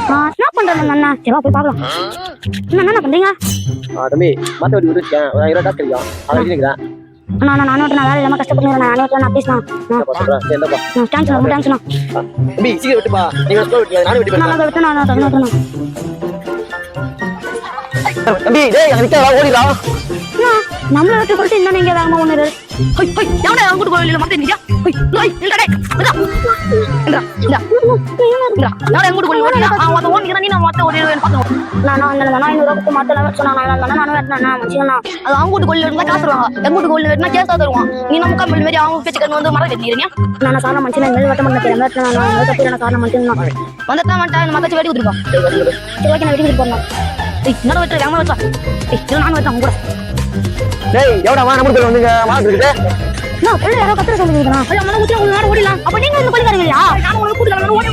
என்ன பண்றாங்க அண்ணா? சரி வா போய் பார்க்கலாம். என்ன பண்றீங்க? தம்பி மாத்த வட்டி விட்டுருக்கேன். ஒரு 1000 ரூபாய் கிடைக்கும். அதை வச்சுக்கிறேன். அண்ணா நானே வேலை இல்லாம கஷ்டப்படுறேன். நானே நான் பேசலாம். என்னப்பா தேங்க்ஸ்ண்ணா. தம்பி சீக்கிரம் விட்டுப்பா. நீங்க ஸ்கூல் விட்டு நானும் விட்டு நான் விட்டு நான் தம்பி டேய் அங்க நிக்க ஓடிடா. நம்மள விட்டு போட்டு இன்னும் நீங்க வேகமா ஒண்ணு ஹோய் ஹோய் எவனே அங்குட்டு கோயில்ல மாட்டே நியா ஹோய் ஹோய் இல்லடா இந்தா நான் அங்குட்டு கோயில்ல ஓடிடா அவன் ஓடிறான் நீ நான் மாத்த ஓடிடுவேன் பாத்தோம் நான் அந்த 500 ரூபாய்க்கு மாத்தல சொன்னா நான் வெட்டனா மச்சினா அது அங்குட்டு கோயில்ல இருந்தா காசு தருவாங்க அங்குட்டு கோயில்ல வெட்டனா கேஸ் தருவாங்க நீ நம்ம கம்பெனி மாதிரி அவங்க பேச்சு கண்ணு வந்து மர வெட்டிறீங்க நான் சாரண மச்சினா நெல் வெட்ட மாட்டேன் நான் கட்டின சாரண மச்சினா வந்ததா மாட்டேன் மகச்சி வெட்டி விட்டுருப்பா சரி ஓகே நான் வெட்டி விட்டு போறேன் நான் வெட்ட வேகமா வெட்ட நான் வெட்டறேன் கூட டேய் எவடா வா நம்ம கோயில்ல வந்துங்க மாட்டு இருக்குது நான் கொள்ள யாரோ கத்துற சொல்லுங்க நான் அம்மா ஊத்தி உங்களுக்கு ஓடிலாம் அப்ப நீங்க இந்த கொல்லிக்காரங்க இல்லையா நான் உங்களுக்கு கூட்டிட்டு ஓடி